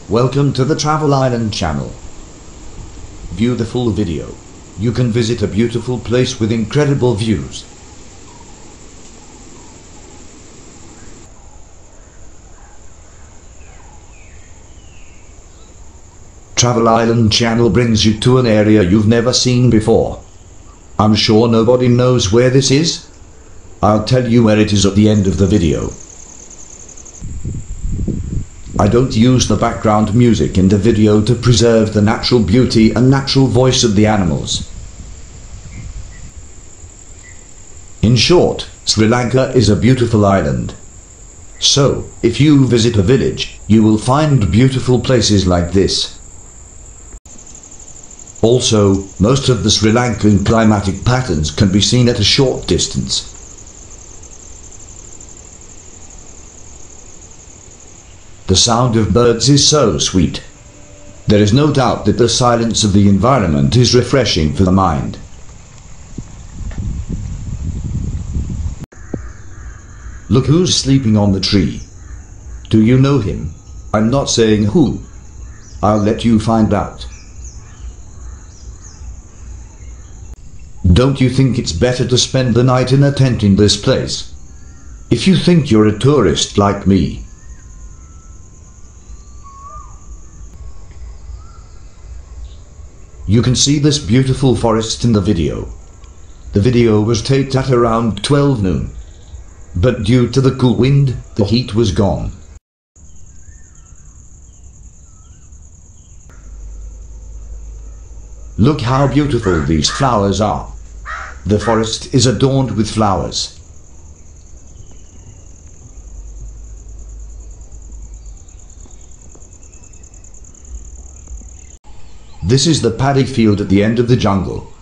Welcome to the Travel Island channel. View the full video. You can visit a beautiful place with incredible views. Travel Island channel brings you to an area you've never seen before. I'm sure nobody knows where this is. I'll tell you where it is at the end of the video. I don't use the background music in the video to preserve the natural beauty and natural voice of the animals. In short, Sri Lanka is a beautiful island. So, if you visit a village, you will find beautiful places like this. Also, most of the Sri Lankan climatic patterns can be seen at a short distance. The sound of birds is so sweet. There is no doubt that the silence of the environment is refreshing for the mind. Look who's sleeping on the tree. Do you know him? I'm not saying who. I'll let you find out. Don't you think it's better to spend the night in a tent in this place? If you think you're a tourist like me. You can see this beautiful forest in the video. The video was taped at around 12 noon. But due to the cool wind, the heat was gone. Look how beautiful these flowers are. The forest is adorned with flowers. This is the paddy field at the end of the jungle.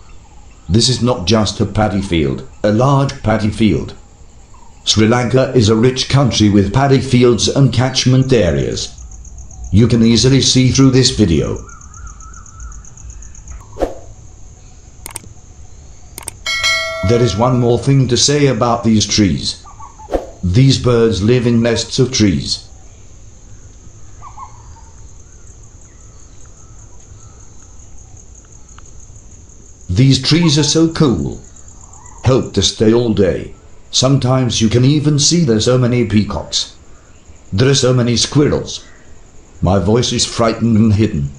This is not just a paddy field, a large paddy field. Sri Lanka is a rich country with paddy fields and catchment areas. You can easily see through this video. There is one more thing to say about these trees. These birds live in nests of trees. These trees are so cool. Help to stay all day. Sometimes you can even see there's so many peacocks. There are so many squirrels. My voice is frightened and hidden.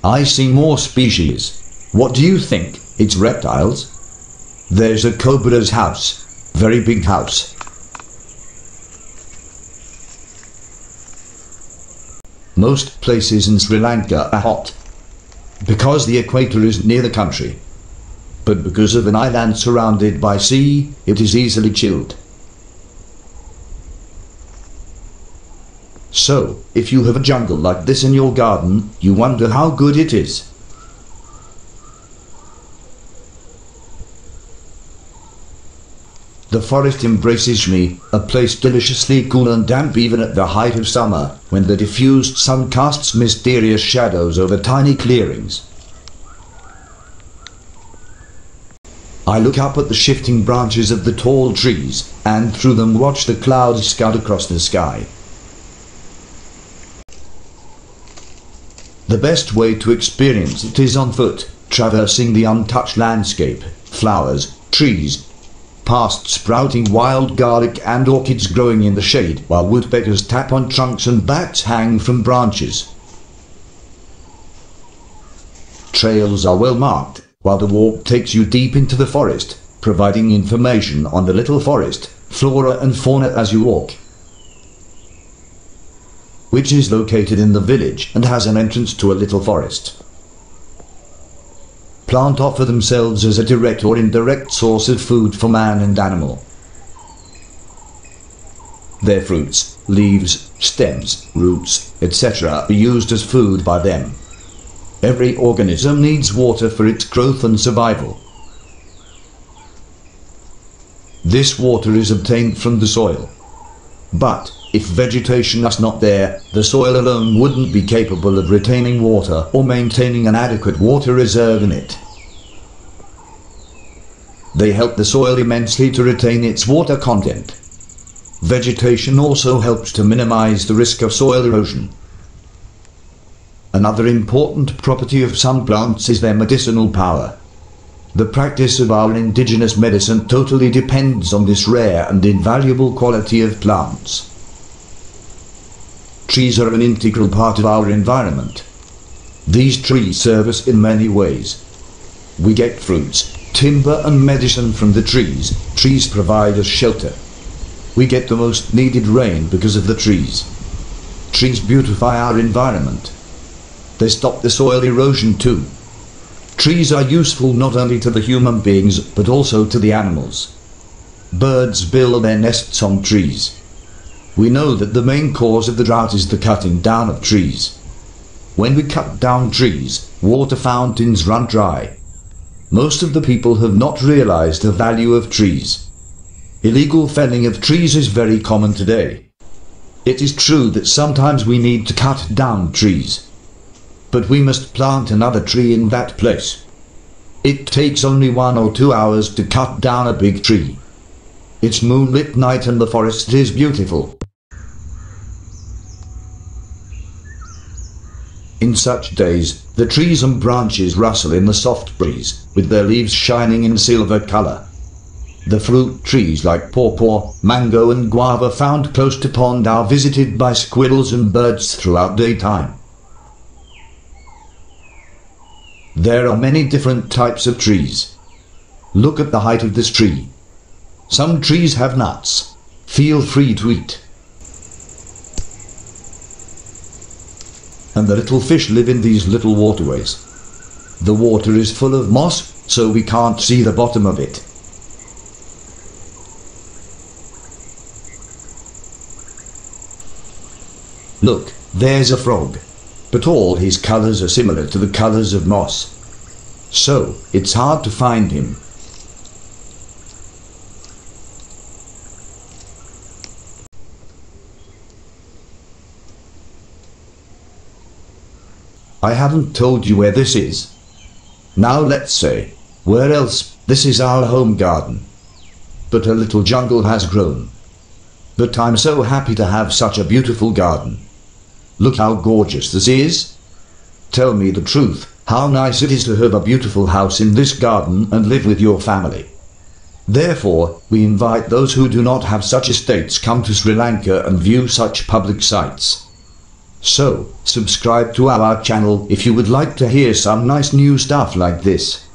I see more species. What do you think? It's reptiles? There's a cobra's house. Very big house. Most places in Sri Lanka are hot. Because the equator is near the country. But because of an island surrounded by sea, it is easily chilled. So, if you have a jungle like this in your garden, you wonder how good it is. The forest embraces me, a place deliciously cool and damp even at the height of summer, when the diffused sun casts mysterious shadows over tiny clearings. I look up at the shifting branches of the tall trees, and through them watch the clouds scout across the sky. The best way to experience it is on foot, traversing the untouched landscape, flowers, trees, past sprouting wild garlic and orchids growing in the shade, while woodpeckers tap on trunks and bats hang from branches. Trails are well marked, while the walk takes you deep into the forest, providing information on the little forest, flora and fauna as you walk, which is located in the village and has an entrance to a little forest. Plants offer themselves as a direct or indirect source of food for man and animal. Their fruits, leaves, stems, roots, etc. are used as food by them. Every organism needs water for its growth and survival. This water is obtained from the soil. But, if vegetation is not there, the soil alone wouldn't be capable of retaining water or maintaining an adequate water reserve in it. They help the soil immensely to retain its water content. Vegetation also helps to minimize the risk of soil erosion. Another important property of some plants is their medicinal power. The practice of our indigenous medicine totally depends on this rare and invaluable quality of plants. Trees are an integral part of our environment. These trees serve us in many ways. We get fruits, timber and medicine from the trees. Trees provide us shelter. We get the most needed rain because of the trees. Trees beautify our environment. They stop the soil erosion too. Trees are useful not only to the human beings but also to the animals. Birds build their nests on trees. We know that the main cause of the drought is the cutting down of trees. When we cut down trees, water fountains run dry. Most of the people have not realized the value of trees. Illegal felling of trees is very common today. It is true that sometimes we need to cut down trees. But we must plant another tree in that place. It takes only 1 or 2 hours to cut down a big tree. It's moonlit night and the forest is beautiful. In such days, the trees and branches rustle in the soft breeze, with their leaves shining in silver color. The fruit trees like pawpaw, mango and guava found close to pond are visited by squirrels and birds throughout daytime. There are many different types of trees. Look at the height of this tree. Some trees have nuts. Feel free to eat. And the little fish live in these little waterways. The water is full of moss, so we can't see the bottom of it. Look, there's a frog. But all his colors are similar to the colors of moss. So, it's hard to find him. I haven't told you where this is. Now let's say, where else? This is our home garden. But a little jungle has grown. But I'm so happy to have such a beautiful garden. Look how gorgeous this is. Tell me the truth, how nice it is to have a beautiful house in this garden and live with your family. Therefore, we invite those who do not have such estates come to Sri Lanka and view such public sites. So, subscribe to our channel if you would like to hear some nice new stuff like this.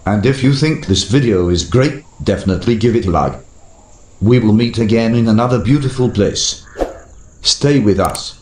And if you think this video is great, definitely give it a like. We will meet again in another beautiful place. Stay with us.